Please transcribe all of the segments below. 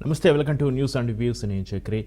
నమస్తే, welcome to news and views. నేను చక్రి.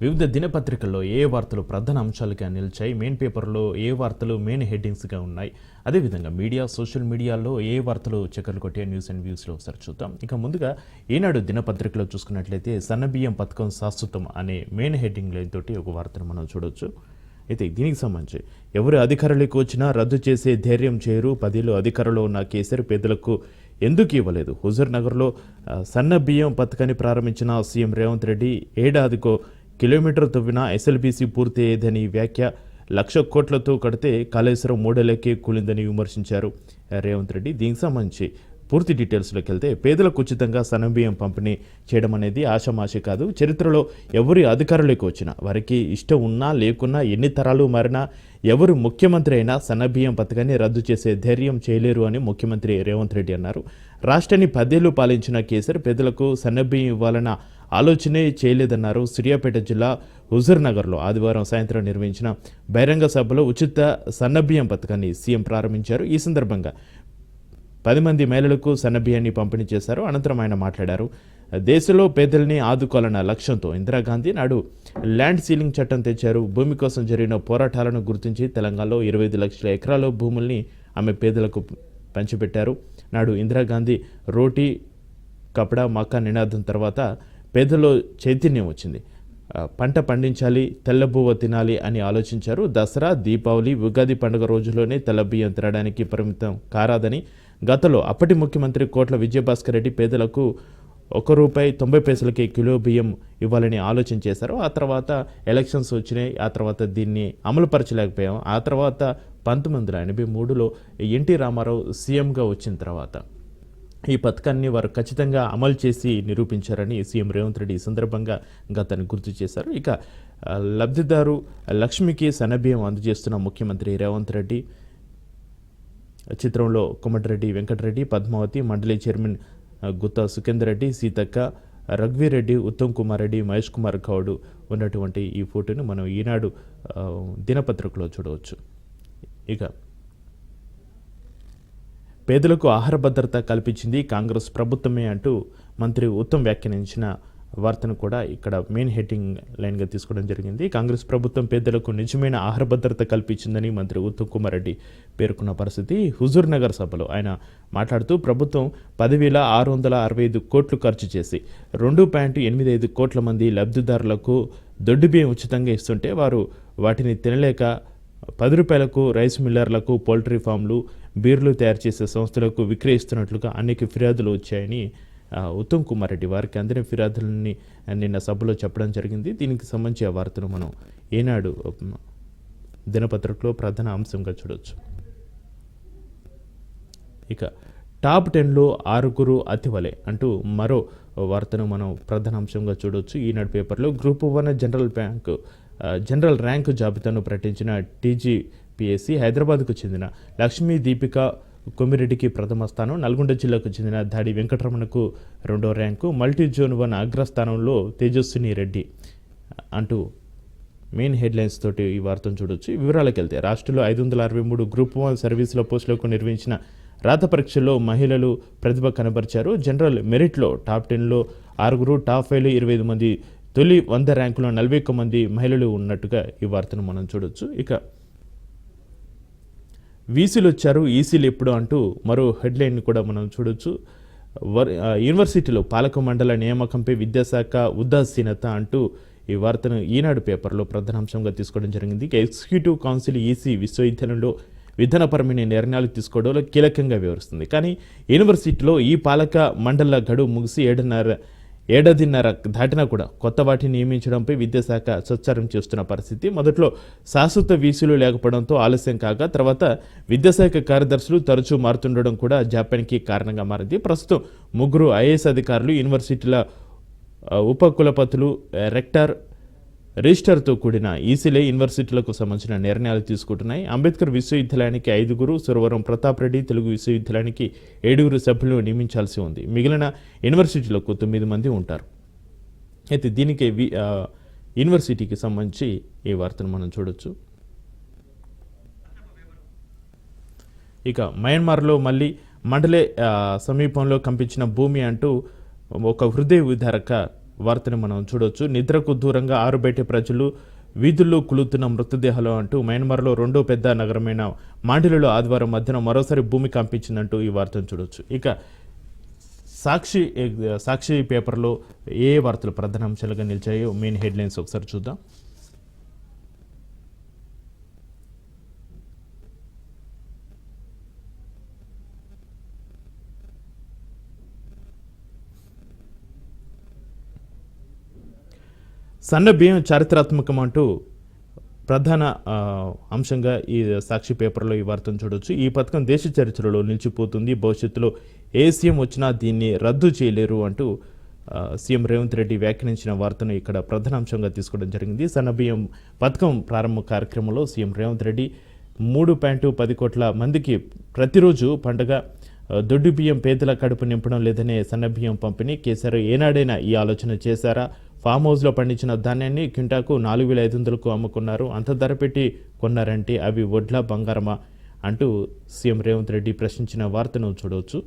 వివిధ దినపత్రికల్లో ఏ వార్తలు ప్రధాన అంశాలుగా నిలిచాయి, మెయిన్ పేపర్లో ఏ వార్తలు మెయిన్ హెడ్డింగ్స్గా ఉన్నాయి, అదేవిధంగా మీడియా సోషల్ మీడియాలో ఏ వార్తలు చక్కర్లు కొట్టే న్యూస్ అండ్ వ్యూస్లో ఒకసారి చూద్దాం. ఇక ముందుగా ఈనాడు దినపత్రికలో చూసుకున్నట్లయితే సన్నబియ్యం పథకం శాశ్వతం అనే మెయిన్ హెడ్డింగ్ లైన్ తోటి ఒక వార్తను మనం చూడొచ్చు. అయితే దీనికి సంబంధించి ఎవరు అధికారులకు వచ్చినా రద్దు చేసే ధైర్యం చేయరు, 10లో అధికారంలో ఉన్న కేసీఆర్ పేదలకు ఎందుకు ఇవ్వలేదు. హుజూర్ నగర్లో సన్న బియ్యం పథకాన్ని ప్రారంభించిన సీఎం రేవంత్ రెడ్డి ఏడాదికో కిలోమీటర్ తవ్విన ఎస్ఎల్బీసీ పూర్తి అయ్యేదని వ్యాఖ్య. 1,00,000 కోట్లతో కడితే కాళేశ్వరం 3 ఏళ్లకే కూలిందని విమర్శించారు రేవంత్ రెడ్డి. దీనికి సంబంధించి పూర్తి డీటెయిల్స్లోకి వెళ్తే పేదలకు ఉచితంగా సన్నబియ్యం పంపిణీ చేయడం అనేది ఆషామాషి కాదు. చరిత్రలో ఎవరి అధికారులకు వచ్చినా, వారికి ఇష్టం ఉన్నా లేకున్నా, ఎన్ని తరాలు మారినా, ఎవరు ముఖ్యమంత్రి అయినా సన్నబియ్యం పథకాన్ని రద్దు చేసే ధైర్యం చేయలేరు అని ముఖ్యమంత్రి రేవంత్ రెడ్డి అన్నారు. రాష్ట్రాన్ని 10 ఏళ్లు పాలించిన కేసీఆర్ పేదలకు సన్నబియ్యం ఇవ్వాలన్న ఆలోచనే చేయలేదన్నారు. సూర్యాపేట జిల్లా హుజూర్ నగర్లో ఆదివారం సాయంత్రం నిర్వహించిన బహిరంగ సభలో ఉచిత సన్నబియ్యం పథకాన్ని సీఎం ప్రారంభించారు. ఈ సందర్భంగా 10 మంది మహిళలకు సన్నబియ్యాన్ని పంపిణీ చేశారు. అనంతరం ఆయన మాట్లాడారు. దేశంలో పేదల్ని ఆదుకోవాలన్న లక్ష్యంతో ఇందిరాగాంధీ నాడు ల్యాండ్ సీలింగ్ చట్టం తెచ్చారు. భూమి కోసం జరిగిన పోరాటాలను గుర్తించి తెలంగాణలో 25 లక్షల ఎకరాల భూముల్ని ఆమె పేదలకు పంచిపెట్టారు. నాడు ఇందిరాగాంధీ రోటీ కపడా మకా నినాదం తర్వాత పేదల్లో చైతన్యం వచ్చింది. పంట పండించాలి, తెల్లబువ్వ తినాలి అని ఆలోచించారు. దసరా, దీపావళి, ఉగాది పండుగ రోజుల్లోనే తెల్లబియ్యం తినడానికి పరిమితం కారాదని గతంలో అప్పటి ముఖ్యమంత్రి కోట్ల విజయభాస్కర్ రెడ్డి పేదలకు ₹1.90 కిలో బియ్యం ఇవ్వాలని ఆలోచన చేశారు. ఆ తర్వాత ఎలక్షన్స్ వచ్చినాయి. ఆ తర్వాత దీన్ని అమలుపరచలేకపోయాం. ఆ తర్వాత 1983లో ఎన్టీ రామారావు సీఎంగా వచ్చిన తర్వాత ఈ పథకాన్ని వారు ఖచ్చితంగా అమలు చేసి నిరూపించారని సీఎం రేవంత్ రెడ్డి ఈ సందర్భంగా గతాన్ని గుర్తు చేశారు. ఇక లబ్ధిదారు లక్ష్మికి సన్నబియ్యం అందజేస్తున్న ముఖ్యమంత్రి రేవంత్ రెడ్డి. చిత్రంలో కోమటిరెడ్డి వెంకటరెడ్డి, పద్మావతి, మండలి చైర్మన్ గుత్తా సుఖేందర్ రెడ్డి, సీతక్క, రఘువీరెడ్డి, ఉత్తమ్ కుమార్ రెడ్డి, మహేష్ కుమార్ గౌడ్ ఉన్నటువంటి ఈ ఫోటోను మనం ఈనాడు దినపత్రికలో చూడవచ్చు. ఇక పేదలకు ఆహార భద్రత కల్పించింది కాంగ్రెస్ ప్రభుత్వమే అంటూ మంత్రి ఉత్తమ్ వ్యాఖ్యానించిన వార్తను కూడా ఇక్కడ మెయిన్ హెడ్డింగ్ లైన్గా తీసుకోవడం జరిగింది. కాంగ్రెస్ ప్రభుత్వం పేదలకు నిజమైన ఆహార భద్రత కల్పించిందని మంత్రి ఉత్తమ్ కుమార్ రెడ్డి పేర్కొన్న పరిస్థితి. హుజూర్ నగర్ సభలో ఆయన మాట్లాడుతూ ప్రభుత్వం 10,665 కోట్లు ఖర్చు చేసి 2.85 కోట్ల మంది లబ్ధిదారులకు దొడ్డు బియ్యం ఉచితంగా ఇస్తుంటే వారు వాటిని తినలేక ₹10కు రైస్ మిల్లర్లకు, పౌల్ట్రీ ఫామ్లు, బీర్లు తయారు చేసే సంస్థలకు విక్రయిస్తున్నట్లుగా అనేక ఫిర్యాదులు వచ్చాయని ఉత్తమ్ కుమార్ రెడ్డి వారికి అందిన ఫిర్యాదులని నిన్న సభలో చెప్పడం జరిగింది. దీనికి సంబంధించి ఆ వార్తను మనం ఏనాడు దినపత్రికలో ప్రధాన అంశంగా చూడవచ్చు. ఇక టాప్ 10లో 6 అతివలే అంటూ మరో వార్తను మనం ప్రధాన అంశంగా చూడవచ్చు. ఈనాడు పేపర్లో గ్రూప్ 1 జనరల్ ర్యాంకు జాబితాను ప్రకటించిన టీజీపీఎస్సీ. హైదరాబాద్కు చెందిన లక్ష్మీ దీపిక కొమ్మిరెడ్డికి ప్రథమ స్థానం, నల్గొండ జిల్లాకు చెందిన దాడి వెంకటరమణకు 2వ ర్యాంకు, మల్టీ జోన్ 1 అగ్రస్థానంలో తేజస్విని రెడ్డి అంటూ మెయిన్ హెడ్లైన్స్ తోటి ఈ వార్తను చూడొచ్చు. వివరాలకు వెళ్తే రాష్ట్రంలో 563 గ్రూప్ 1 సర్వీసుల పోస్టులకు నిర్వహించిన రాత పరీక్షల్లో మహిళలు ప్రతిభ కనబరిచారు. జనరల్ మెరిట్లో టాప్ 10లో 6, టాప్ 5లో 25 మంది, తొలి 100 ర్యాంకులో 41 మంది మహిళలు ఉన్నట్టుగా ఈ వార్తను మనం చూడొచ్చు. ఇక వీసీలు వచ్చారు, ఈసీలు ఎప్పుడు అంటూ మరో హెడ్లైన్ కూడా మనం చూడొచ్చు. యూనివర్సిటీలో పాలక మండల నియామకంపై విద్యాశాఖ ఉదాసీనత అంటూ ఈ వార్తను ఈనాడు పేపర్లో ప్రధానాంశంగా తీసుకోవడం జరిగింది. ఎగ్జిక్యూటివ్ కౌన్సిల్ ఈసీ విశ్వవిద్యాలయంలో విధానపరమైన నిర్ణయాలు తీసుకోవడంలో కీలకంగా వ్యవహరిస్తుంది. కానీ యూనివర్సిటీలో ఈ పాలక మండల గడువు ముగిసి ఏడాదిన్నర దాటినా కూడా కొత్త వాటిని నియమించడంపై విద్యాశాఖ సత్సారం చేస్తున్న పరిస్థితి. మొదట్లో శాశ్వత వీసీలు లేకపోవడంతో ఆలస్యం కాగా తర్వాత విద్యాశాఖ కార్యదర్శులు తరచూ మారుతుండడం కూడా జాప్యానికి కారణంగా మారింది. ప్రస్తుతం 3 ఐఏఎస్ అధికారులు, యూనివర్సిటీల ఉపకులపతులు, రెక్టర్, రిజిస్టర్తో కూడిన ఈసీలే యూనివర్సిటీలకు సంబంధించిన నిర్ణయాలు తీసుకుంటున్నాయి. అంబేద్కర్ విశ్వవిద్యాలయానికి 5, సురవరం ప్రతాప్ రెడ్డి తెలుగు విశ్వవిద్యాలయానికి 7 సభ్యులను నియమించాల్సి ఉంది. మిగిలిన యూనివర్సిటీలకు 9 మంది ఉంటారు. అయితే దీనికి యూనివర్సిటీకి సంబంధించి ఈ వార్తను మనం చూడొచ్చు. ఇక మయన్మార్లో మళ్ళీ మండలే సమీపంలో కంపించిన భూమి అంటూ ఒక హృదయ విదారక వార్తని మనం చూడొచ్చు. నిద్రకు దూరంగా ఆరుబయట ప్రజలు వీధుల్లో కులుతున్న మృతదేహాలు అంటూ మయన్మార్లో రెండో పెద్ద నగరమైన మాండిలలో ఆదివారం మధ్యన మరోసారి భూమి కంపించిందంటూ ఈ వార్తను చూడొచ్చు. ఇక సాక్షి పేపర్లో ఏ వార్తలు ప్రధాన అంశాలుగా నిలిచాయో మెయిన్ హెడ్లైన్స్ ఒకసారి చూద్దాం. సన్న బియ్యం చారిత్రాత్మకం అంటూ ప్రధాన అంశంగా ఈ సాక్షి పేపర్లో ఈ వార్తను చూడొచ్చు. ఈ పథకం దేశ చరిత్రలో నిలిచిపోతుంది, భవిష్యత్తులో ఏ సీఎం వచ్చినా దీన్ని రద్దు చేయలేరు అంటూ సీఎం రేవంత్ రెడ్డి వ్యాఖ్యానించిన వార్తను ఇక్కడ ప్రధాన అంశంగా తీసుకోవడం జరిగింది. సన్నబియ్యం పథకం ప్రారంభ కార్యక్రమంలో సీఎం రేవంత్ రెడ్డి 3.10 కోట్ల మందికి ప్రతిరోజు పండగ దొడ్డు బియ్యం పేదల కడుపు నింపడం లేదనే సన్నబియ్యం పంపిణీ. కేసీఆర్ ఏనాడైనా ఈ ఆలోచన చేశారా? ఫామ్ హౌస్లో పండించిన ధాన్యాన్ని క్వింటాకు 4,500కు అమ్ముకున్నారు. అంత ధర పెట్టి కొన్నారంటే అవి వడ్ల బంగారమా అంటూ సీఎం రేవంత్ రెడ్డి ప్రశ్నించిన వార్తను చూడవచ్చు.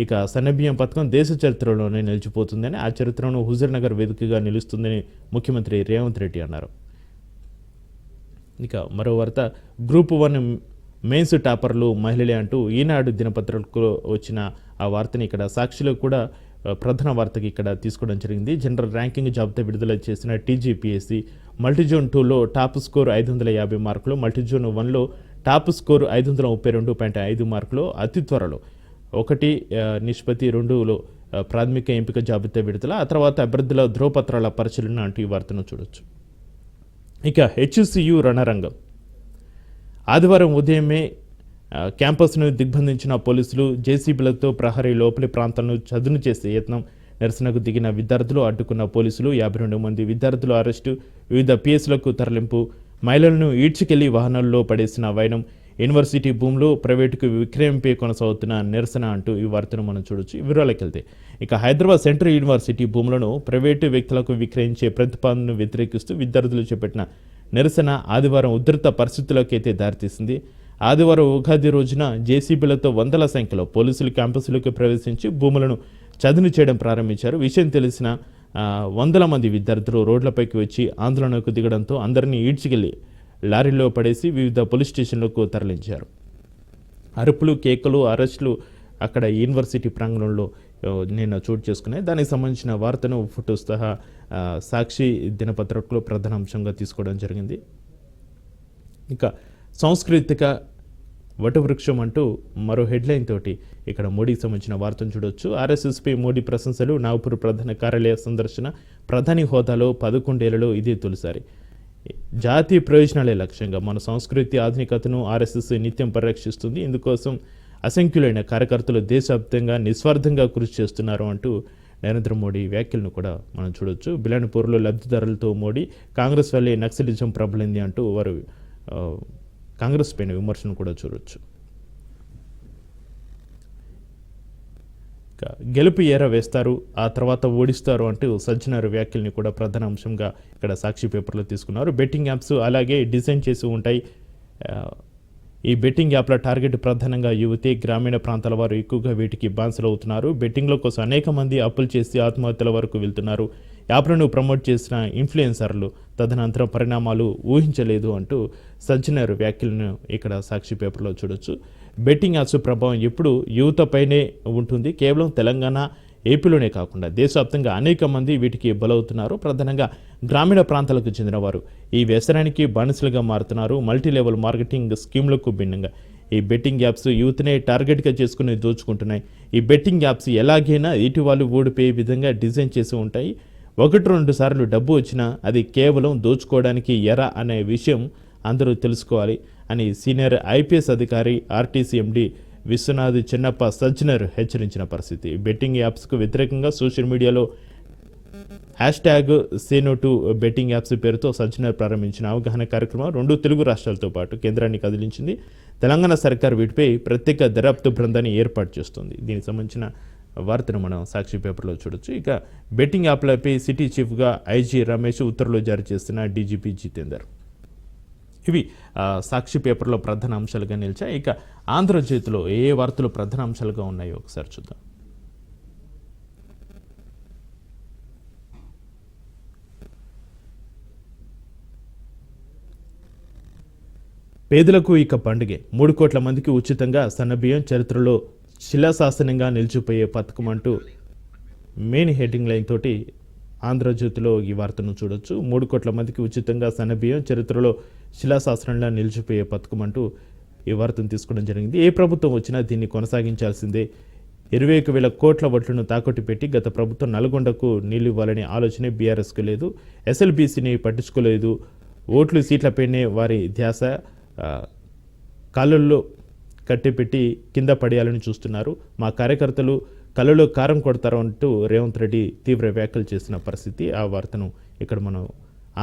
ఇక సన్నబియ్యం పథకం దేశ చరిత్రలోనే నిలిచిపోతుందని, ఆ చరిత్రను హుజూర్నగర్ వేదికగా నిలుస్తుందని ముఖ్యమంత్రి రేవంత్ రెడ్డి అన్నారు. ఇక మరో వార్త, గ్రూప్ 1 మెయిన్స్ టాపర్లు మహిళలే అంటూ ఈనాడు దినపత్రికలో వచ్చిన ఆ వార్తని ఇక్కడ సాక్షిలో కూడా ప్రధాన వార్తకి ఇక్కడ తీసుకోవడం జరిగింది. జనరల్ ర్యాంకింగ్ జాబితా విడుదల చేసిన టీజీపీఎస్సీ మల్టీజోన్ 2లో టాప్ స్కోర్ 550 మార్కులు, మల్టీజోన్ 1లో టాప్ స్కోర్ 532.5 మార్కులు. అతి త్వరలో 1:2లో ప్రాథమిక ఎంపిక జాబితా విడుదల, ఆ తర్వాత అభ్యర్థుల ధ్రువపత్రాల పరిశీలన అంటూ ఈ వార్తను చూడొచ్చు. ఇక హెచ్సియు రణరంగం. ఆదివారం ఉదయమే క్యాంపస్ను దిగ్బంధించిన పోలీసులు జేసీబీలతో ప్రహరీ లోపలి ప్రాంతాలను చదును చేసే యత్నం. నిరసనకు దిగిన విద్యార్థులు అడ్డుకున్న పోలీసులు 52 మంది విద్యార్థుల అరెస్టు, వివిధ పిఎస్లకు తరలింపు, మహిళలను ఈడ్చుకెళ్లి వాహనాల్లో పడేసిన వైనం, యూనివర్సిటీ భూములు ప్రైవేటుకు విక్రయంపై కొనసాగుతున్న నిరసన అంటూ ఈ వార్తను మనం చూడొచ్చు. వివరాలకు వెళ్తే, ఇక హైదరాబాద్ సెంట్రల్ యూనివర్సిటీ భూములను ప్రైవేటు వ్యక్తులకు విక్రయించే ప్రతిపాదనను వ్యతిరేకిస్తూ విద్యార్థులు చేపట్టిన నిరసన ఆదివారం ఉధృత పరిస్థితులకైతే దారితీసింది. ఆదివారం ఉగాది రోజున జేసీబీలతో వందల సంఖ్యలో పోలీసులు క్యాంపస్లోకి ప్రవేశించి భూములను చదును చేయడం ప్రారంభించారు. విషయం తెలిసిన వందల మంది విద్యార్థులు రోడ్లపైకి వచ్చి ఆందోళనకు దిగడంతో అందరినీ ఈడ్చికెళ్లి లారీలో పడేసి వివిధ పోలీస్ స్టేషన్లకు తరలించారు. అరుపులు, కేకలు, అరెస్టులు అక్కడ యూనివర్సిటీ ప్రాంగణంలో నిన్న చోటు చేసుకున్నాయి. దానికి సంబంధించిన వార్తను ఫోటో సహా సాక్షి దినపత్రికలో ప్రధాన అంశంగా తీసుకోవడం జరిగింది. ఇక సాంస్కృతిక వటవృక్షం అంటూ మరో హెడ్లైన్ తోటి ఇక్కడ మోడీకి సంబంధించిన వార్తను చూడొచ్చు. ఆర్ఎస్ఎస్పై మోడీ ప్రశంసలు, నాగపూర్ ప్రధాన కార్యాలయ సందర్శన, ప్రధాని హోదాలో 11 ఏళ్లలో ఇదే తొలిసారి. జాతీయ ప్రయోజనాలే లక్ష్యంగా మన సంస్కృతి ఆధునికతను ఆర్ఎస్ఎస్ నిత్యం పరిరక్షిస్తుంది. ఇందుకోసం అసంఖ్యులైన కార్యకర్తలు దేశవ్యాప్తంగా నిస్వార్థంగా కృషి చేస్తున్నారు అంటూ నరేంద్ర మోడీ వ్యాఖ్యలను కూడా మనం చూడొచ్చు. బిలాన్పూర్లో లబ్ధిదారులతో మోడీ, కాంగ్రెస్ వల్లే నక్సలిజం ప్రబలింది అంటూ వారు కాంగ్రెస్ పైన విమర్శను కూడా చూడొచ్చు. గెలుపు ఏర వేస్తారు, ఆ తర్వాత ఓడిస్తారు అంటూ సజ్జనర్ వ్యాఖ్యల్ని కూడా ప్రధాన అంశంగా ఇక్కడ సాక్షి పేపర్లో తీసుకున్నారు. బెట్టింగ్ యాప్స్ అలాగే డిజైన్ చేసి ఉంటాయి. ఈ బెట్టింగ్ యాప్ల టార్గెట్ ప్రధానంగా యువతే, గ్రామీణ ప్రాంతాల వారు ఎక్కువగా వీటికి బాన్సులు అవుతున్నారు. బెట్టింగ్ల కోసం అనేక మంది అప్పులు చేసి ఆత్మహత్యల వరకు వెళ్తున్నారు. యాప్లను ప్రమోట్ చేసిన ఇన్ఫ్లుయెన్సర్లు తదనంతరం పరిణామాలు ఊహించలేదు అంటూ సజ్జనర్ వ్యాఖ్యలను ఇక్కడ సాక్షి పేపర్లో చూడొచ్చు. బెట్టింగ్ యాప్స్ ప్రభావం ఎప్పుడు యువతపైనే ఉంటుంది. కేవలం తెలంగాణ, ఏపీలోనే కాకుండా దేశవ్యాప్తంగా అనేక మంది వీటికి బలవుతున్నారు. ప్రధానంగా గ్రామీణ ప్రాంతాలకు చెందినవారు ఈ వ్యసనానికి బానిసలుగా మారుతున్నారు. మల్టీ లెవెల్ మార్కెటింగ్ స్కీమ్లకు భిన్నంగా ఈ బెట్టింగ్ యాప్స్ యూత్నే టార్గెట్గా చేసుకుని దోచుకుంటున్నాయి. ఈ బెట్టింగ్ యాప్స్ ఎలాగైనా ఎటు వాళ్ళు ఓడిపోయే విధంగా డిజైన్ చేసి ఉంటాయి. 1-2 సార్లు డబ్బు వచ్చినా అది కేవలం దోచుకోవడానికి ఎరా అనే విషయం అందరూ తెలుసుకోవాలి అని సీనియర్ ఐపీఎస్ అధికారి ఆర్టీసీ ఎండీ విశ్వనాథ్ చిన్నప్ప సజ్జనర్ హెచ్చరించిన పరిస్థితి. బెట్టింగ్ యాప్స్కు వ్యతిరేకంగా సోషల్ మీడియాలో #సేనోటు బెట్టింగ్ యాప్స్ పేరుతో సజ్జనర్ ప్రారంభించిన అవగాహన కార్యక్రమం 2 తెలుగు రాష్ట్రాలతో పాటు కేంద్రాన్ని కదిలించింది. తెలంగాణ సర్కార్ వీటిపై ప్రత్యేక దర్యాప్తు బృందాన్ని ఏర్పాటు చేస్తుంది. దీనికి సంబంధించిన వార్తను మనం సాక్షి పేపర్లో చూడొచ్చు. ఇక బెట్టింగ్ యాప్లపై సిటీ చీఫ్గా ఐజీ రమేష్ ఉత్తర్వులు జారీ చేస్తున్న డీజీపీ జితేందర్. ఇవి సాక్షి పేపర్లో ప్రధాన అంశాలుగా నిలిచాయి. ఇక ఆంధ్రజ్యోతిలో ఏ వార్తలు ప్రధాన అంశాలుగా ఉన్నాయో ఒకసారి చూద్దాం. పేదలకు ఇక పండుగే 3 కోట్ల మందికి ఉచితంగా సన్నబియ్యం చరిత్రలో శిలాశాసనంగా నిలిచిపోయే పథకం అంటూ మెయిన్ హెడ్డింగ్ లైన్ తోటి ఆంధ్రజ్యోతిలో ఈ వార్తను చూడొచ్చు. 3 కోట్ల మందికి ఉచితంగా సన్నబియ్యం చరిత్రలో శిలాశాసనంగా నిలిచిపోయే పథకం అంటూ ఈ వార్తను తీసుకోవడం జరిగింది. ఏ ప్రభుత్వం వచ్చినా దీన్ని కొనసాగించాల్సిందే. 21,000 కోట్ల వడ్లను తాకట్టు పెట్టి గత ప్రభుత్వం నల్గొండకు నీళ్లు ఇవ్వాలనే ఆలోచనే బీఆర్ఎస్కు లేదు. ఎస్ఎల్బీసీని పట్టించుకోలేదు. ఓట్లు సీట్లపైనే వారి ధ్యాస. కాళ్ళల్లో కట్టిపెట్టి కింద పడేయాలని చూస్తున్నారు. మా కార్యకర్తలు కళ్ళలో కారం కొడతారు అంటూ రేవంత్ రెడ్డి తీవ్ర వ్యాఖ్యలు చేసిన పరిస్థితి. ఆ వార్తను ఇక్కడ మనం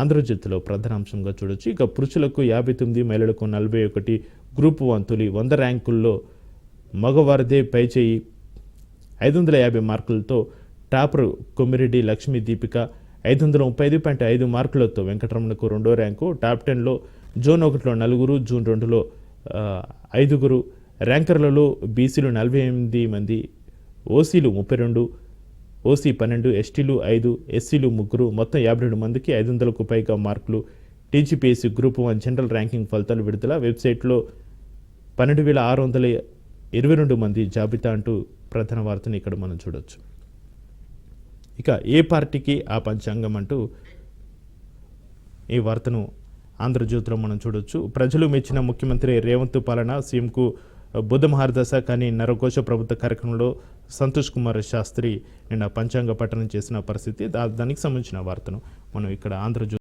ఆంధ్రజ్యోతిలో ప్రధానాంశంగా చూడొచ్చు. ఇక పురుషులకు 59, మహిళలకు 41 గ్రూప్ 1 తొలి 100 ర్యాంకుల్లో మగవారిదే పైచేయి. 550 మార్కులతో టాపర్ కొమ్మిరెడ్డి లక్ష్మీ దీపిక, 535.5 మార్కులతో వెంకటరమణకు 2వ ర్యాంకు. టాప్ 10లో జోన్ 1లో 4, జూన్ 2లో 5. ర్యాంకర్లలో బీసీలు 48 మంది, ఓసీలు 32, ఓసీ 12, ఎస్టీలు 5, ఎస్సీలు 3, మొత్తం 52 మందికి 500కు పైగా మార్కులు. టీజీపీఎస్సీ గ్రూప్ 1 జనరల్ ర్యాంకింగ్ ఫలితాలు విడుదల. వెబ్సైట్లో 12,622 మంది జాబితా అంటూ ప్రధాన వార్తని ఇక్కడ మనం చూడొచ్చు. ఇక ఏ పార్టీకి ఆ పంచాంగం అంటూ ఈ వార్తను ఆంధ్రజ్యోతిలో మనం చూడొచ్చు. ప్రజలు మెచ్చిన ముఖ్యమంత్రి రేవంత్ పాలన, సీఎంకు బుధమహారదశ కానీ నరకోశ ప్రభుత్వ కార్యక్రమంలో సంతోష్ కుమార్ శాస్త్రి నిన్న పంచాంగ పఠనం చేసిన పరిస్థితి. దానికి సంబంధించిన వార్తను మనం ఇక్కడ ఆంధ్రజ్యోతి